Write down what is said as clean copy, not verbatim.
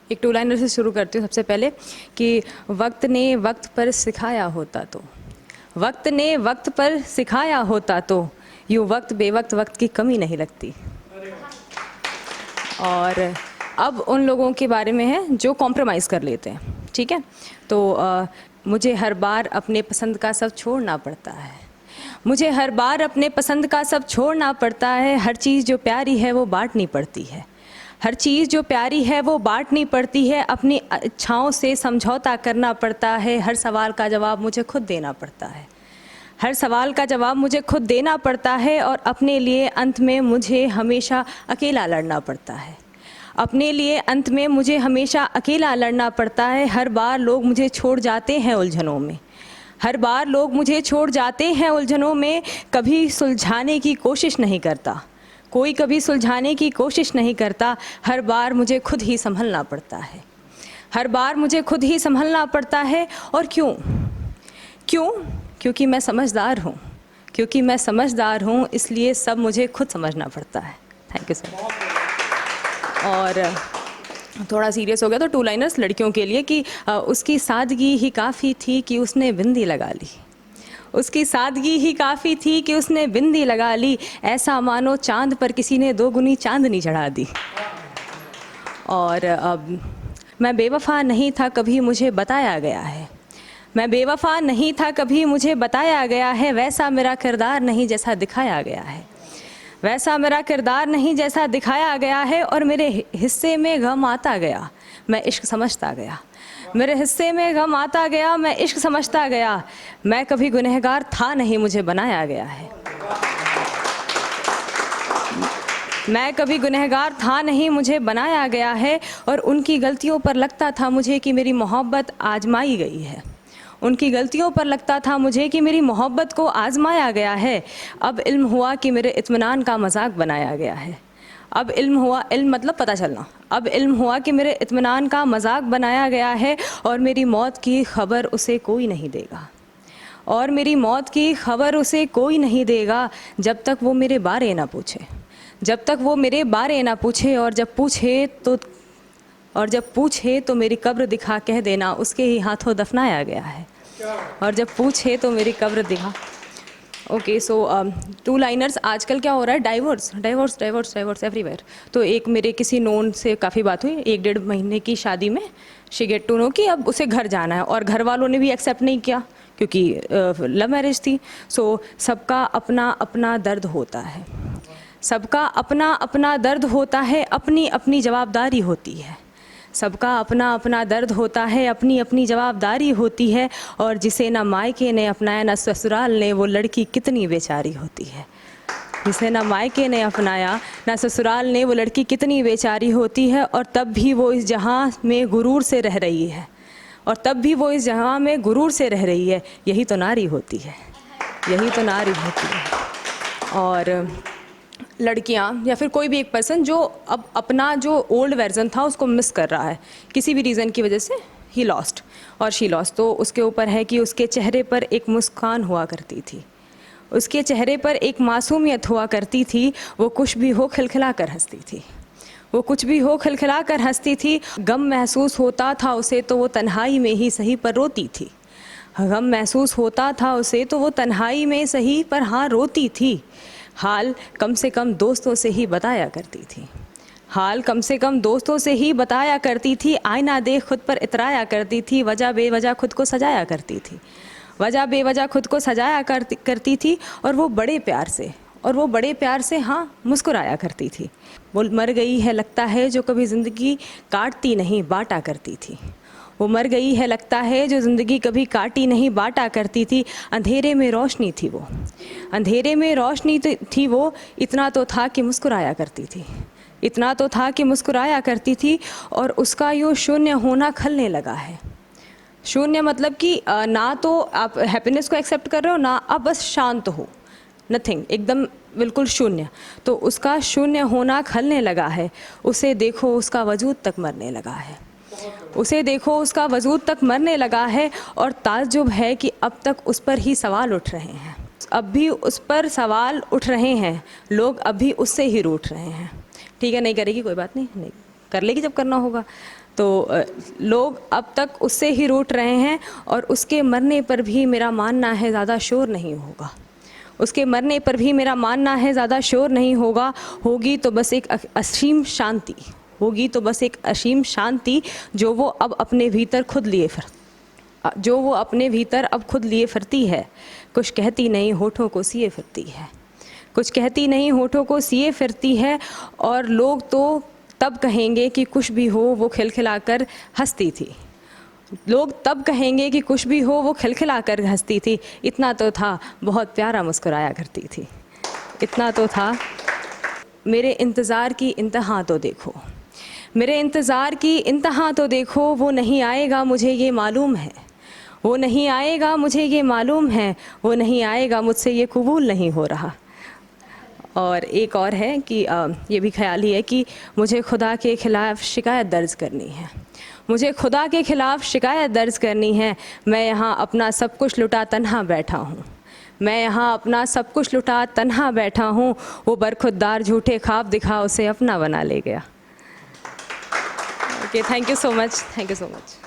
एक two liner से शुरू करती हूँ सबसे पहले कि वक्त ने वक्त पर सिखाया होता तो, वक्त ने वक्त पर सिखाया होता तो यूँ वक्त बेवक्त वक्त की कमी नहीं लगती। और अब उन लोगों के बारे में है जो कॉम्प्रोमाइज़ कर लेते हैं, ठीक है। तो मुझे हर बार अपने पसंद का सब छोड़ना पड़ता है, मुझे हर बार अपने पसंद का सब छोड़ना पड़ता है। हर चीज़ जो प्यारी है वो बांटनी पड़ती है, हर चीज़ जो प्यारी है वो बांटनी पड़ती है। अपनी इच्छाओं से समझौता करना पड़ता है। हर सवाल का जवाब मुझे खुद देना पड़ता है, हर सवाल का जवाब मुझे खुद देना पड़ता है। और अपने लिए अंत में मुझे हमेशा अकेला लड़ना पड़ता है, अपने लिए अंत में मुझे हमेशा अकेला लड़ना पड़ता है। हर बार लोग मुझे छोड़ जाते हैं उलझनों में, हर बार लोग मुझे छोड़ जाते हैं उलझनों में। कभी सुलझाने की कोशिश नहीं करता, कोई कभी सुलझाने की कोशिश नहीं करता। हर बार मुझे खुद ही संभलना पड़ता है, हर बार मुझे खुद ही संभलना पड़ता है। और क्यों? क्यों? क्योंकि मैं समझदार हूँ, क्योंकि मैं समझदार हूँ, इसलिए सब मुझे खुद समझना पड़ता है। Thank you sir. और थोड़ा सीरियस हो गया तो टू लाइनर्स लड़कियों के लिए कि उसकी सादगी ही काफ़ी थी कि उसने बिंदी लगा ली, उसकी सादगी ही काफ़ी थी कि उसने बिंदी लगा ली। ऐसा मानो चांद पर किसी ने दोगुनी चांदनी चढ़ा दी। और मैं बेवफा नहीं था कभी मुझे बताया गया है, मैं बेवफा नहीं था कभी मुझे बताया गया है। वैसा मेरा किरदार नहीं जैसा दिखाया गया है, वैसा मेरा किरदार नहीं जैसा दिखाया गया है। और मेरे हिस्से में गम आता गया, मैं इश्क समझता गया, मेरे हिस्से में गम आता गया, मैं इश्क समझता गया। मैं कभी गुनहगार था नहीं मुझे बनाया गया है, मैं कभी गुनहगार था नहीं मुझे बनाया गया है। और उनकी गलतियों पर लगता था मुझे कि मेरी मोहब्बत आजमाई गई है, उनकी गलतियों पर लगता था मुझे कि मेरी मोहब्बत को आजमाया गया है। अब इल्म हुआ कि मेरे इत्मीनान का मजाक बनाया गया है, अब इल्म हुआ, इल्म मतलब पता चलना, अब इल्म हुआ कि मेरे इत्मीनान का मजाक बनाया गया है। और मेरी मौत की खबर उसे कोई नहीं देगा, और मेरी मौत की खबर उसे कोई नहीं देगा जब तक वो मेरे बारे ना पूछे, जब तक वो मेरे बारे ना पूछे। और जब पूछे तो मेरी कब्र दिखा कह देना उसके ही हाथों दफनाया गया है। और जब पूछे तो मेरी कब्र दिखा। Okay, so two liners. आजकल क्या हो रहा है, divorce divorce divorce divorce everywhere. तो एक मेरे किसी नोन से काफ़ी बात हुई, 1-1.5 महीने की शादी में शी गेट टू नो कि अब उसे घर जाना है। और घर वालों ने भी एक्सेप्ट नहीं किया क्योंकि लव मैरिज थी। सो सबका अपना अपना दर्द होता है, सबका अपना अपना दर्द होता है, अपनी अपनी जवाबदारी होती है, सबका अपना अपना दर्द होता है, अपनी अपनी जवाबदारी होती है। और जिसे ना मायके ने अपनाया ना ससुराल ने, वो लड़की कितनी बेचारी होती है, जिसे ना मायके ने अपनाया ना ससुराल ने, वो लड़की कितनी बेचारी होती है। और तब भी वो इस जहां में गुरूर से रह रही है, और तब भी वो इस जहां में गुरूर से रह रही है। यही तो नारी होती है, यही तो नारी होती है। और लड़कियां या फिर कोई भी एक पर्सन जो अब अपना जो ओल्ड वर्जन था उसको मिस कर रहा है किसी भी रीज़न की वजह से, ही लॉस्ट और शी लॉस्ट। तो उसके ऊपर है कि उसके चेहरे पर एक मुस्कान हुआ करती थी, उसके चेहरे पर एक मासूमियत हुआ करती थी। वो कुछ भी हो खिलखिला कर हंसती थी, वो कुछ भी हो खिलखिला कर हंसती थी। गम महसूस होता था उसे तो वो तन्हाई में ही सही पर रोती थी, गम महसूस होता था उसे तो वो तन्हाई में सही पर हाँ रोती थी। हाल कम से कम दोस्तों से ही बताया करती थी, हाल कम से कम दोस्तों से ही बताया करती थी। आईना देख खुद पर इतराया करती थी, वजह बेवजह खुद को सजाया करती थी, वजह बेवजह खुद को सजाया करती थी। और वो बड़े प्यार से, और वो बड़े प्यार से हाँ मुस्कुराया करती थी। वो मर गई है लगता है जो कभी ज़िंदगी काटती नहीं बांटा करती थी, वो मर गई है लगता है जो ज़िंदगी कभी काटी नहीं बांटा करती थी। अंधेरे में रोशनी थी वो, अंधेरे में रोशनी थी वो, इतना तो था कि मुस्कुराया करती थी, इतना तो था कि मुस्कुराया करती थी। और उसका यूँ शून्य होना खलने लगा है। शून्य मतलब कि ना तो आप हैप्पीनेस को एक्सेप्ट कर रहे हो, ना आप बस शांत हो, नथिंग, एकदम बिल्कुल शून्य। तो उसका शून्य होना खलने लगा है। उसे देखो उसका वजूद तक मरने लगा है, उसे देखो उसका वजूद तक मरने लगा है। और ताज्जुब है कि अब तक उस पर ही सवाल उठ रहे हैं, अब भी उस पर सवाल उठ रहे हैं, लोग अभी उससे ही रूठ रहे हैं। ठीक है, नहीं करेगी कोई बात नहीं, नहीं कर लेगी जब करना होगा। तो लोग अब तक उससे ही रूठ रहे हैं, और उसके मरने पर भी मेरा मानना है ज़्यादा शोर नहीं होगा। उसके मरने पर भी मेरा मानना है ज़्यादा शोर नहीं होगा। होगी तो बस एक असीम शांति, होगी तो बस एक असीम शांति, जो वो अब अपने भीतर खुद लिए जो वो अपने भीतर अब खुद लिए फिरती है। कुछ कहती नहीं होठों को सिए फिरती है, कुछ कहती नहीं होठों को सिए फिरती है। और लोग तो तब कहेंगे कि कुछ भी हो वो खिलखिलाकर हंसती थी। लोग तब कहेंगे कि कुछ भी हो वो खिलखिलाकर हंसती थी। इतना तो था, बहुत प्यारा मुस्कुराया करती थी। इतना तो था। मेरे इंतज़ार की इंतहा तो देखो, मेरे इंतज़ार की इंतहा तो देखो। वो नहीं आएगा मुझे ये मालूम है, वो नहीं आएगा मुझे ये मालूम है। वो नहीं आएगा मुझसे ये कबूल नहीं हो रहा। और एक और है कि ये भी ख्याल ही है कि मुझे खुदा के ख़िलाफ़ शिकायत दर्ज करनी है, मुझे खुदा के ख़िलाफ़ शिकायत दर्ज करनी है। मैं यहाँ अपना सब कुछ लुटा तन्हा बैठा हूँ, मैं यहाँ अपना सब कुछ लुटा तन्हा बैठा हूँ। वो बरखुरदार झूठे ख्वाब दिखा उसे अपना बना ले गया। Okay, thank you so much, thank you so much.